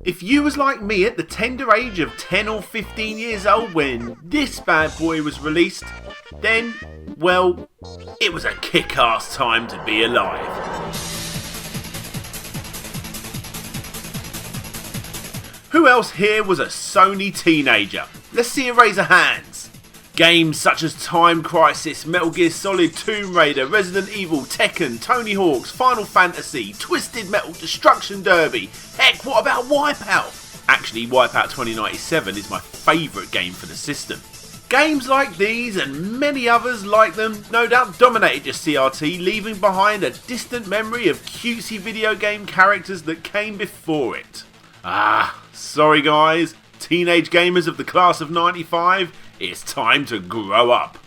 If you was like me at the tender age of 10 or 15 years old when this bad boy was released, then, well, it was a kick-ass time to be alive. Who else here was a Sony teenager? Let's see a raise of hands. Games such as Time Crisis, Metal Gear Solid, Tomb Raider, Resident Evil, Tekken, Tony Hawk's, Final Fantasy, Twisted Metal, Destruction Derby. Heck, what about Wipeout? Actually, Wipeout 2097 is my favourite game for the system. Games like these and many others like them no doubt dominated your CRT, leaving behind a distant memory of cutesy video game characters that came before it. Sorry guys, teenage gamers of the class of 95, it's time to grow up.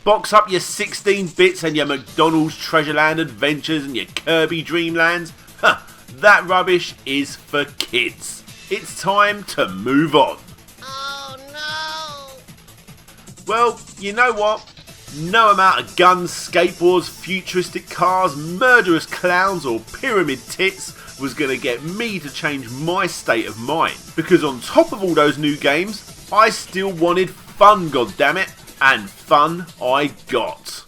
Box up your 16 bits and your McDonald's Treasureland adventures and your Kirby Dreamlands. That rubbish is for kids. It's time to move on. Oh no! Well, you know what? No amount of guns, skateboards, futuristic cars, murderous clowns or pyramid tits was going to get me to change my state of mind. Because on top of all those new games, I still wanted fun, goddammit. And fun I got.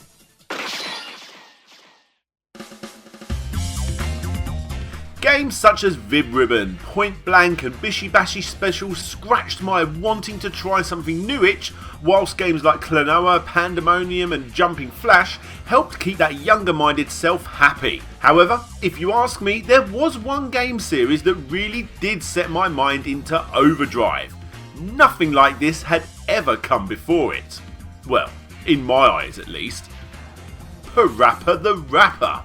Games such as Vib Ribbon, Point Blank and Bishi Bashi Special scratched my wanting to try something new itch, whilst games like Klonoa, Pandemonium and Jumping Flash helped keep that younger minded self happy. However, if you ask me, there was one game series that really did set my mind into overdrive. Nothing like this had ever come before it. Well, in my eyes at least. PaRappa the Rapper.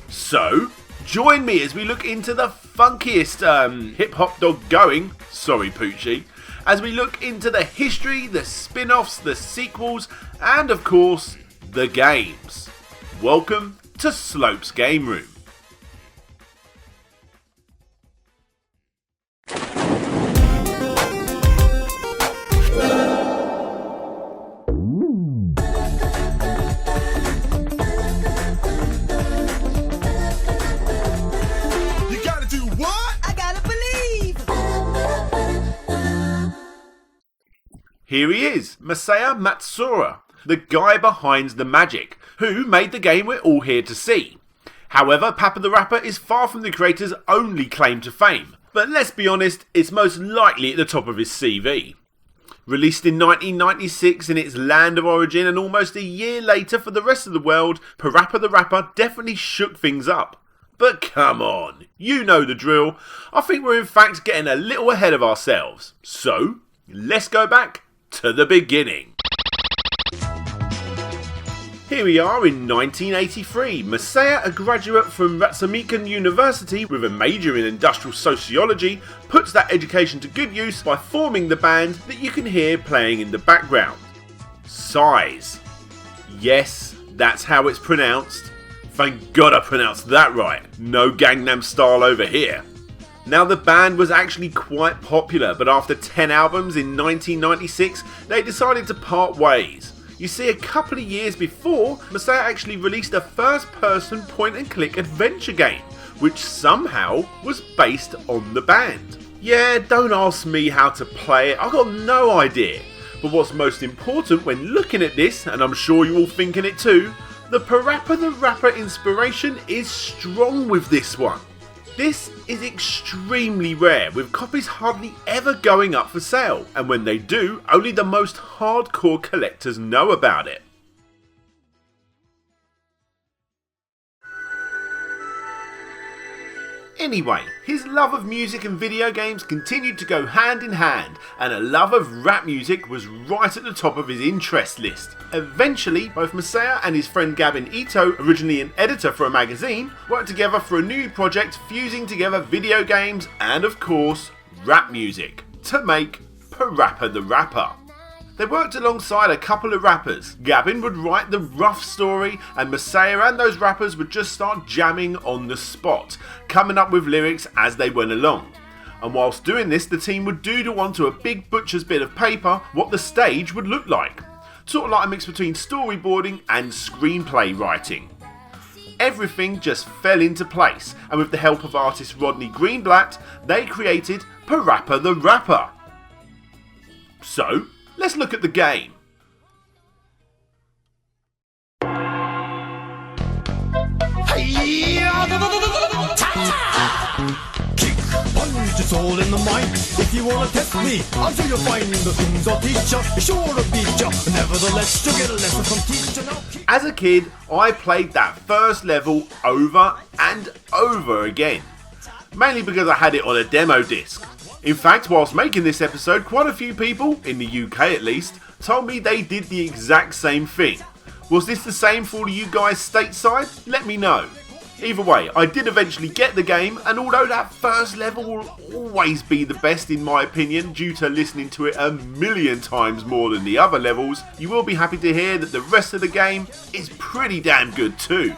So, join me as we look into the funkiest hip-hop dog going, sorry Poochie, as we look into the history, the spin-offs, the sequels, and of course, the games. Welcome to Slope's Game Room. Here he is, Masaya Matsuura, the guy behind the magic, who made the game we're all here to see. However, PaRappa the Rapper is far from the creator's only claim to fame, but let's be honest, it's most likely at the top of his CV. Released in 1996 in its land of origin and almost a year later for the rest of the world, PaRappa the Rapper definitely shook things up. But come on, you know the drill. I think we're in fact getting a little ahead of ourselves. So, let's go back to the beginning. Here we are in 1983. Masaya, a graduate from Ratsumikan University with a major in industrial sociology, puts that education to good use by forming the band that you can hear playing in the background. Size. Yes, that's how it's pronounced. Thank God I pronounced that right. No Gangnam Style over here. Now the band was actually quite popular, but after 10 albums in 1996, they decided to part ways. You see, a couple of years before, Masaya actually released a first-person point-and-click adventure game, which somehow was based on the band. Yeah, don't ask me how to play it, I got no idea. But what's most important when looking at this, and I'm sure you're all thinking it too, the PaRappa the Rapper inspiration is strong with this one. This is extremely rare, with copies hardly ever going up for sale, and when they do, only the most hardcore collectors know about it. Anyway, his love of music and video games continued to go hand in hand, and a love of rap music was right at the top of his interest list. Eventually, both Masaya and his friend Gavin Ito, originally an editor for a magazine, worked together for a new project fusing together video games and, of course, rap music to make PaRappa the Rapper. They worked alongside a couple of rappers. Gavin would write the rough story, and Masaya and those rappers would just start jamming on the spot, coming up with lyrics as they went along. And whilst doing this, the team would doodle onto a big butcher's bit of paper what the stage would look like. Sort of like a mix between storyboarding and screenplay writing. everything just fell into place, and with the help of artist Rodney Greenblatt, they created PaRappa the Rapper. So, let's look at the game. Kick, punch, it's all in the mind. If you wanna test me, I'm sure you'll find the things I'll teach ya. Be sure to beat ya. Nevertheless, you'll get a lesson from teacher now. As a kid, I played that first level over and over again, mainly because I had it on a demo disc. In fact, whilst making this episode, quite a few people, in the UK at least, told me they did the exact same thing. Was this the same for all of you guys stateside? Let me know. Either way, I did eventually get the game, and although that first level will always be the best in my opinion due to listening to it a million times more than the other levels, you will be happy to hear that the rest of the game is pretty damn good too.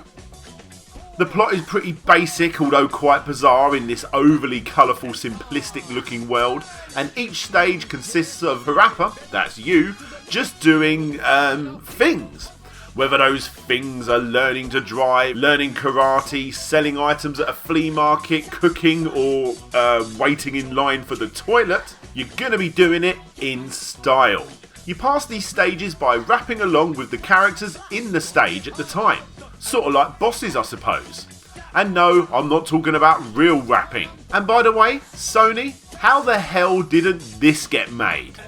The plot is pretty basic, although quite bizarre in this overly colourful, simplistic looking world, and each stage consists of PaRappa, that's you, just doing things. Whether those things are learning to drive, learning karate, selling items at a flea market, cooking, or waiting in line for the toilet, you're gonna be doing it in style. You pass these stages by rapping along with the characters in the stage at the time. Sort of like bosses, I suppose. And no, I'm not talking about real rapping. And by the way, Sony, how the hell didn't this get made?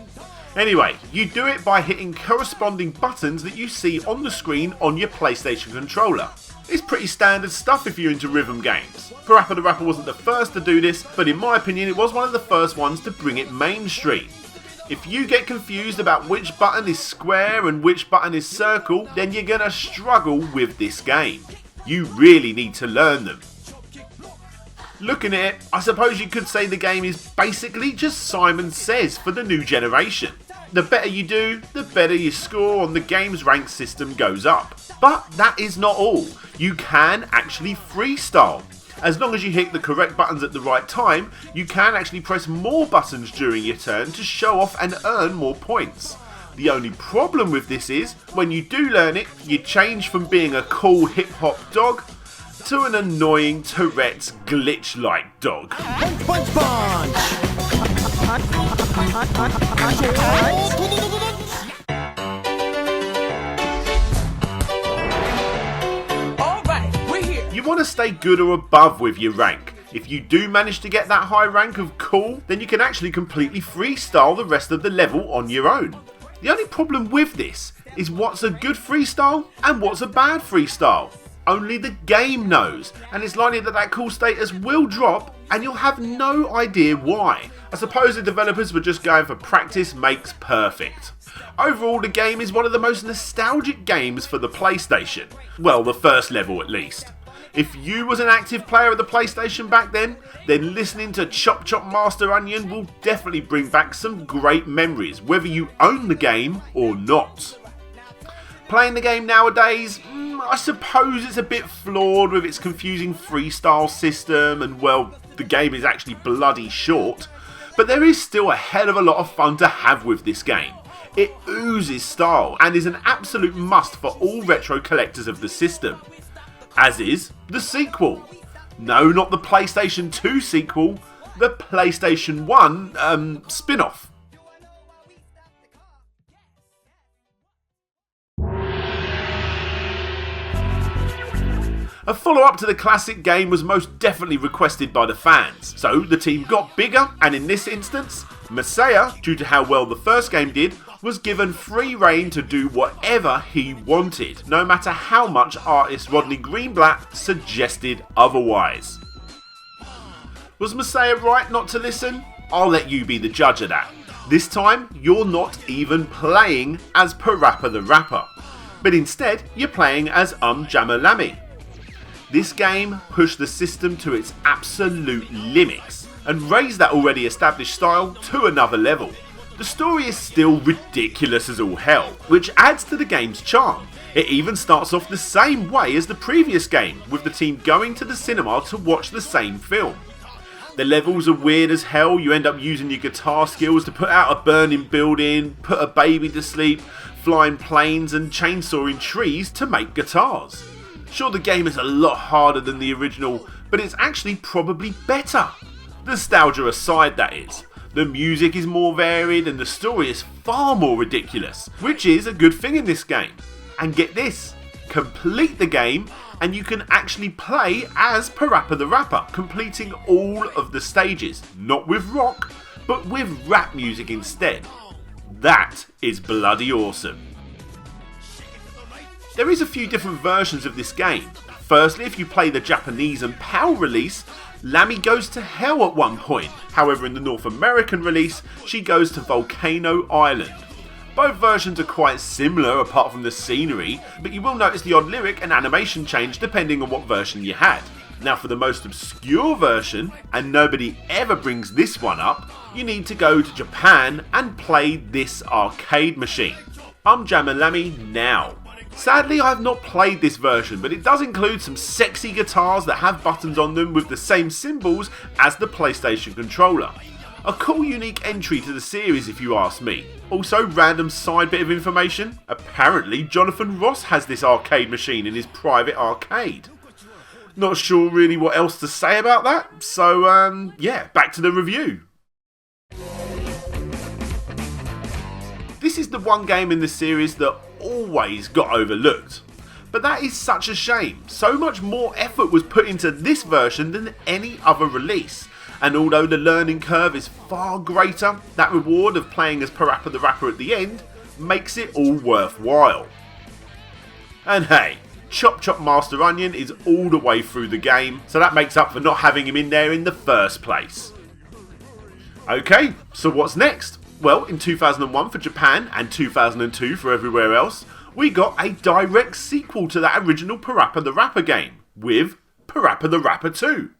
Anyway, you do it by hitting corresponding buttons that you see on the screen on your PlayStation controller. It's pretty standard stuff if you're into rhythm games. PaRappa the Rapper wasn't the first to do this, but in my opinion it was one of the first ones to bring it mainstream. If you get confused about which button is square and which button is circle, then you're gonna struggle with this game. You really need to learn them. Looking at it, I suppose you could say the game is basically just Simon Says for the new generation. The better you do, the better your score on the game's rank system goes up. But that is not all. You can actually freestyle. As long as you hit the correct buttons at the right time, you can actually press more buttons during your turn to show off and earn more points. The only problem with this is, when you do learn it, you change from being a cool hip-hop dog to an annoying Tourette's glitch-like dog. Punch, punch, punch. You want to stay good or above with your rank. If you do manage to get that high rank of cool, then you can actually completely freestyle the rest of the level on your own. The only problem with this is what's a good freestyle and what's a bad freestyle. Only the game knows, and it's likely that that cool status will drop and you'll have no idea why. I suppose the developers were just going for practice makes perfect. Overall, the game is one of the most nostalgic games for the PlayStation. Well, the first level at least. If you was an active player of the PlayStation back then listening to Chop Chop Master Onion will definitely bring back some great memories, whether you own the game or not. Playing the game nowadays, I suppose it's a bit flawed with its confusing freestyle system, and well, the game is actually bloody short, but there is still a hell of a lot of fun to have with this game. It oozes style and is an absolute must for all retro collectors of the system. As is the sequel. No, not the PlayStation 2 sequel, the PlayStation 1 spin-off. A follow-up to the classic game was most definitely requested by the fans, so the team got bigger, and in this instance, Masaya, due to how well the first game did, was given free reign to do whatever he wanted, no matter how much artist Rodney Greenblatt suggested otherwise. Was Masaya right not to listen? I'll let you be the judge of that. This time, you're not even playing as PaRappa the Rapper, but instead you're playing as UmJammer Lammy. This game pushed the system to its absolute limits and raised that already established style to another level. The story is still ridiculous as all hell, which adds to the game's charm. It even starts off the same way as the previous game, with the team going to the cinema to watch the same film. The levels are weird as hell. You end up using your guitar skills to put out a burning building, put a baby to sleep, flying planes and chainsawing trees to make guitars. Sure, the game is a lot harder than the original, but it's actually probably better. Nostalgia aside, that is. The music is more varied and the story is far more ridiculous, which is a good thing in this game. And get this, complete the game and you can actually play as PaRappa the Rapper, completing all of the stages, not with rock, but with rap music instead. That is bloody awesome. There is a few different versions of this game. Firstly, if you play the Japanese and PAL release, Lammy goes to hell at one point. However, in the North American release, she goes to Volcano Island. Both versions are quite similar apart from the scenery, but you will notice the odd lyric and animation change depending on what version you had. Now for the most obscure version, and nobody ever brings this one up, you need to go to Japan and play this arcade machine. UmJammer Lammy now. Sadly, I have not played this version, but it does include some sexy guitars that have buttons on them with the same symbols as the PlayStation controller. A cool unique entry to the series if you ask me. Also, random side bit of information, apparently Jonathan Ross has this arcade machine in his private arcade. Not sure really what else to say about that, so yeah, back to the review. This is the one game in the series that always got overlooked. But that is such a shame. So much more effort was put into this version than any other release. And although the learning curve is far greater, that reward of playing as PaRappa the Rapper at the end makes it all worthwhile. And hey, Chop Chop Master Onion is all the way through the game, so that makes up for not having him in there in the first place. Okay, so what's next? Well, in 2001 for Japan and 2002 for everywhere else, we got a direct sequel to that original PaRappa the Rapper game, with PaRappa the Rapper 2.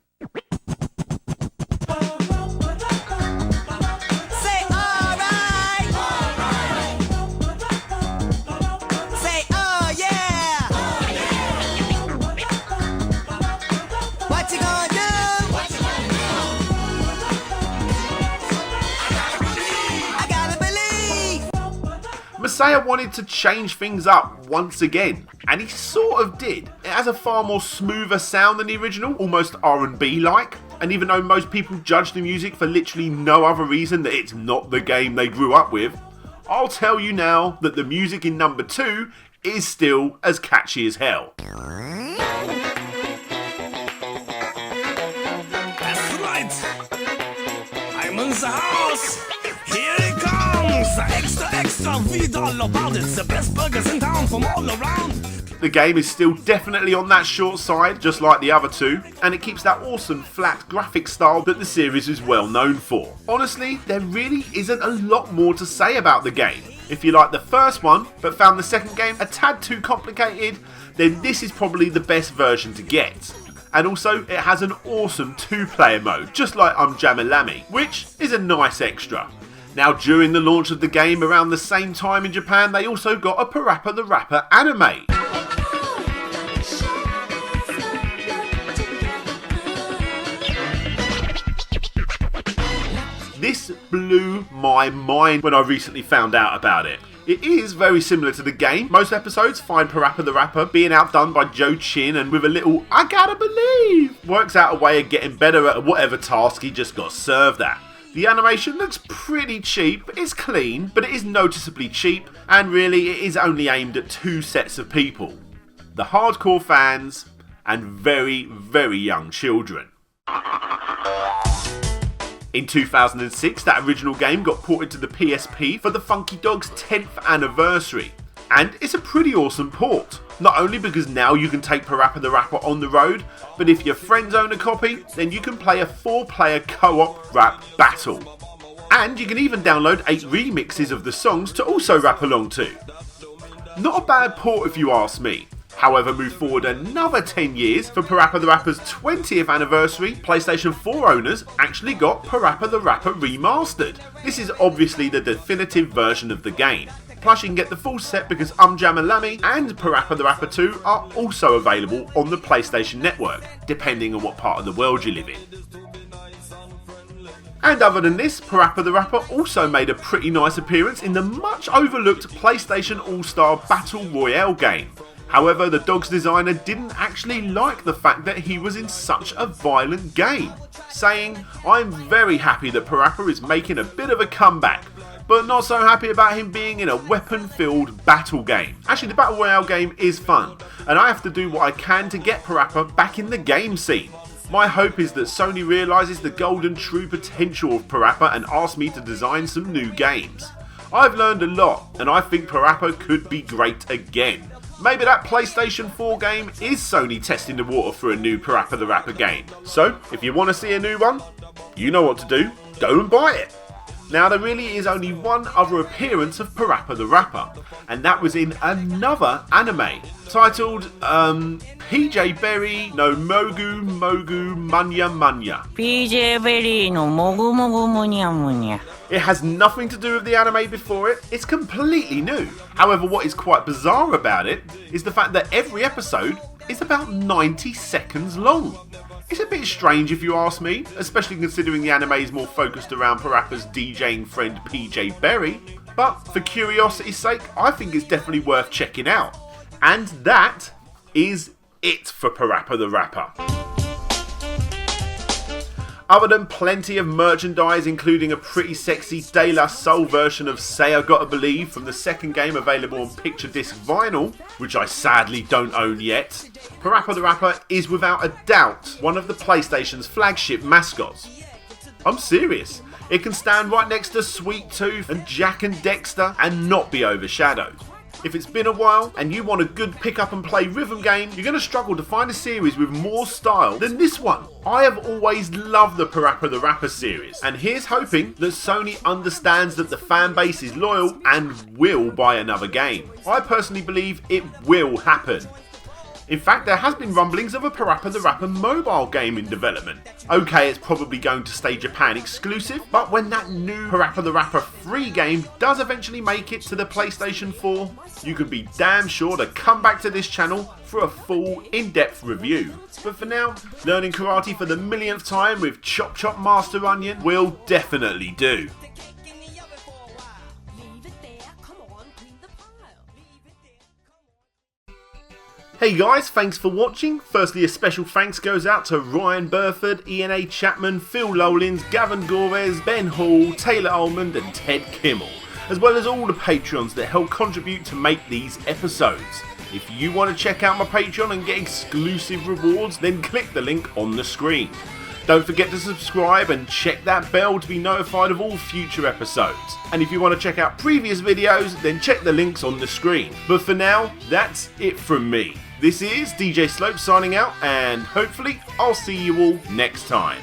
Masaya wanted to change things up once again, and he sort of did. It has a far more smoother sound than the original, almost R&B like, and even though most people judge the music for literally no other reason that it's not the game they grew up with, I'll tell you now that the music in number 2 is still as catchy as hell. That's right! I'm in the house! Here it comes! Extra, read all about it. The best burgers in town from all around. The game is still definitely on that short side, just like the other two, and it keeps that awesome flat graphic style that the series is well known for. Honestly, there really isn't a lot more to say about the game. If you like the first one, but found the second game a tad too complicated, then this is probably the best version to get. And also, it has an awesome 2-player mode, just like UmJammer Lammy, which is a nice extra. Now, during the launch of the game around the same time in Japan, they also got a PaRappa the Rapper anime. This blew my mind when I recently found out about it. It is very similar to the game. Most episodes find PaRappa the Rapper being outdone by Joe Chin and with a little "I gotta believe" works out a way of getting better at whatever task he just got served at. The animation looks pretty cheap, it's clean, but it is noticeably cheap, and really it is only aimed at 2 sets of people. The hardcore fans and very, very young children. In 2006, that original game got ported to the PSP for the Funky Dog's 10th anniversary. And it's a pretty awesome port. Not only because now you can take PaRappa the Rapper on the road, but if your friends own a copy, then you can play a 4-player co-op rap battle. And you can even download 8 remixes of the songs to also rap along to. Not a bad port if you ask me. However, move forward another 10 years for PaRappa the Rapper's 20th anniversary, PlayStation 4 owners actually got PaRappa the Rapper Remastered. This is obviously the definitive version of the game. Plus you can get the full set because UmJammer Lammy and PaRappa the Rapper 2 are also available on the PlayStation Network, depending on what part of the world you live in. And other than this, PaRappa the Rapper also made a pretty nice appearance in the much overlooked PlayStation All-Star Battle Royale game. However, the dog's designer didn't actually like the fact that he was in such a violent game, saying, "I'm very happy that PaRappa is making a bit of a comeback, but not so happy about him being in a weapon-filled battle game." Actually, the Battle Royale game is fun, and I have to do what I can to get PaRappa back in the game scene. My hope is that Sony realises the golden true potential of PaRappa and asks me to design some new games. I've learned a lot, and I think PaRappa could be great again. Maybe that PlayStation 4 game is Sony testing the water for a new PaRappa the Rapper game. So, if you want to see a new one, you know what to do, go and buy it. Now, there really is only one other appearance of PaRappa the Rapper, and that was in another anime, titled, PJ Berry no Mogu Mogu Munya Munya. PJ Berry no Mogu Mogu Munya Munya. It has nothing to do with the anime before it, it's completely new. However, what is quite bizarre about it is the fact that every episode is about 90 seconds long. It's a bit strange if you ask me, especially considering the anime is more focused around PaRappa's DJing friend PJ Berry, but for curiosity's sake, I think it's definitely worth checking out. And that is it for PaRappa the Rapper. Other than plenty of merchandise, including a pretty sexy De La Soul version of Say I Gotta Believe from the second game available on picture disc vinyl, which I sadly don't own yet, PaRappa the Rapper is without a doubt one of the PlayStation's flagship mascots. I'm serious. It can stand right next to Sweet Tooth and Jack and Dexter and not be overshadowed. If it's been a while and you want a good pick up and play rhythm game, you're going to struggle to find a series with more style than this one. I have always loved the PaRappa the Rapper series, and here's hoping that Sony understands that the fan base is loyal and will buy another game. I personally believe it will happen. In fact, there has been rumblings of a PaRappa the Rapper mobile game in development. Okay, it's probably going to stay Japan exclusive, but when that new PaRappa the Rapper free game does eventually make it to the PlayStation 4, you can be damn sure to come back to this channel for a full, in-depth review. But for now, learning karate for the millionth time with Chop Chop Master Onion will definitely do. Hey guys, thanks for watching. Firstly, a special thanks goes out to Ryan Burford, Ian A. Chapman, Phil Lowlins, Gavin Gorez, Ben Hall, Taylor Ullman and Ted Kimmel, as well as all the Patreons that help contribute to make these episodes. If you want to check out my Patreon and get exclusive rewards, then click the link on the screen. Don't forget to subscribe and check that bell to be notified of all future episodes. And if you want to check out previous videos, then check the links on the screen. But for now, that's it from me. This is DJ Slope signing out, and hopefully I'll see you all next time.